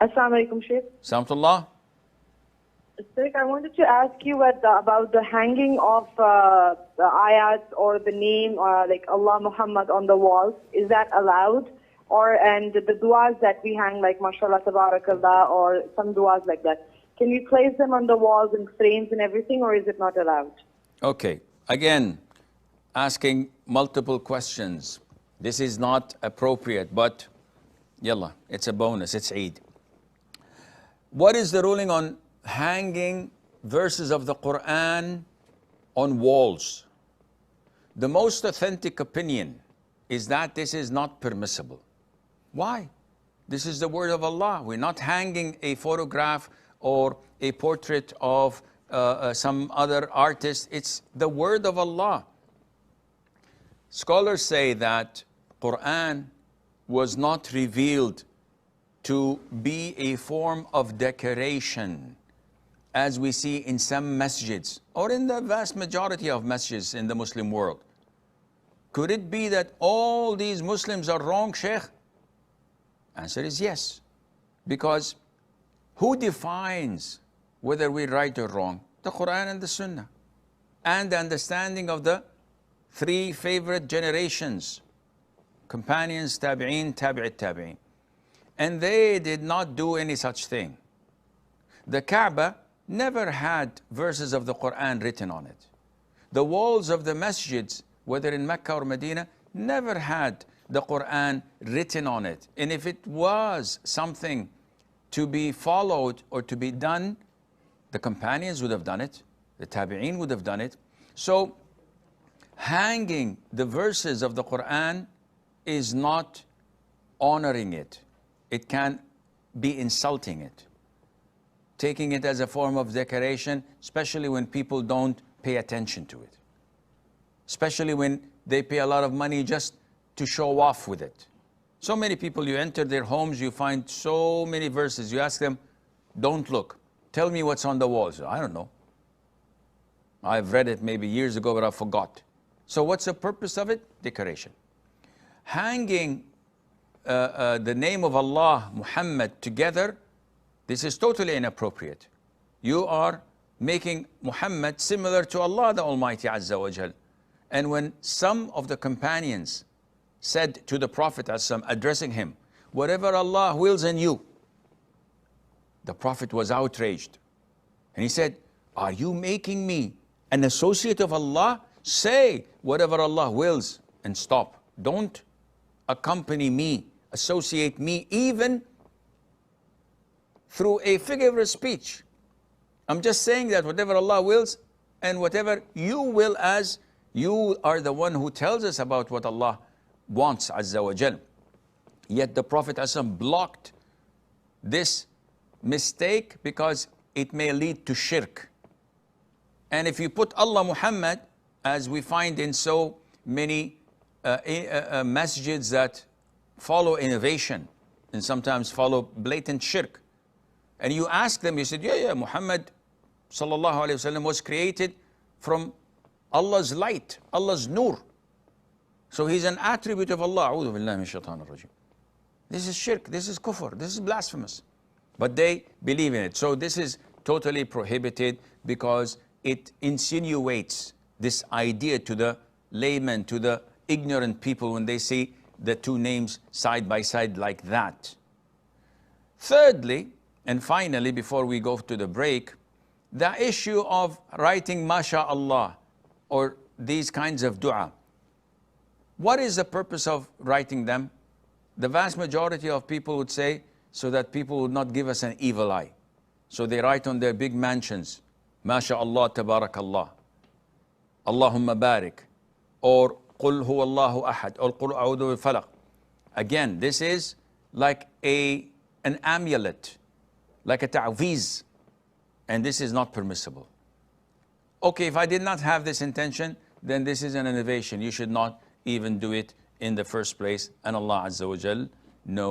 Assalamu alaikum, Sheikh. Samtullah. Sheikh, I wanted to ask you about the hanging of the ayats or the name, like Allah Muhammad on the walls. Is that allowed? And the du'as that we hang, like mashallah, tabarakallah, or some du'as like that. Can we place them on the walls in frames and everything, or is it not allowed? Okay. Again, asking multiple questions. This is not appropriate, but yalla, it's a bonus, it's Eid. What is the ruling on hanging verses of the Quran on walls? The most authentic opinion is that this is not permissible. Why? This is the word of Allah. We're not hanging a photograph or a portrait of some other artist. It's the word of Allah. Scholars say that Quran was not revealed to be a form of decoration, as we see in some masjids, or in the vast majority of masjids in the Muslim world. Could it be that all these Muslims are wrong, Sheikh? Answer is yes. Because who defines whether we're right or wrong? The Quran and the Sunnah. And the understanding of the three favorite generations, companions, tabi'een, tabi'it tabi'een. And they did not do any such thing. The Kaaba never had verses of the Quran written on it. The walls of the masjids, whether in Mecca or Medina, never had the Quran written on it. And if it was something to be followed or to be done, the companions would have done it, the tabi'een would have done it. So hanging the verses of the Quran is not honoring it. It can be insulting it, taking it as a form of decoration, especially when people don't pay attention to it, especially when they pay a lot of money just to show off with it. So many people, you enter their homes, you find so many verses. You ask them, don't look. Tell me what's on the walls. I don't know. I've read it maybe years ago, but I forgot. So what's the purpose of it? Decoration. Hanging the name of Allah, Muhammad, together, this is totally inappropriate. You are making Muhammad similar to Allah, the Almighty Azza wa Jal. And when some of the companions said to the Prophet, addressing him, whatever Allah wills in you, the Prophet was outraged. And he said, are you making me an associate of Allah? Say whatever Allah wills and stop. Don't accompany me, associate me, even through a figure of speech. I'm just saying that whatever Allah wills and whatever you will, as you are the one who tells us about what Allah wants, Azza wa Jal. Yet the Prophet blocked this mistake because it may lead to shirk. And if you put Allah Muhammad, as we find in so many masjids that follow innovation and sometimes follow blatant shirk, and you ask them, you said, yeah, Muhammad sallallahu alayhi wasallam was created from Allah's light, Allah's nur. So he's an attribute of Allah. A'udhu billahi min shaitanir rajim. This is shirk, this is kufr, this is blasphemous. But they believe in it. So this is totally prohibited because it insinuates this idea to the layman, to the ignorant people when they see the two names side by side like that. Thirdly, and finally, before we go to the break, the issue of writing MashaAllah or these kinds of dua. What is the purpose of writing them? The vast majority of people would say, so that people would not give us an evil eye. So they write on their big mansions, MashaAllah, Tabarakallah, Allahumma barik, or Qul huwa Allahu ahad, or Qul a'udhu bil falaq. Again, this is like an amulet, like a ta'weez, and this is not permissible. Okay, if I did not have this intention, then this is an innovation. You should not even do it in the first place, and Allah Azza wa Jal knows.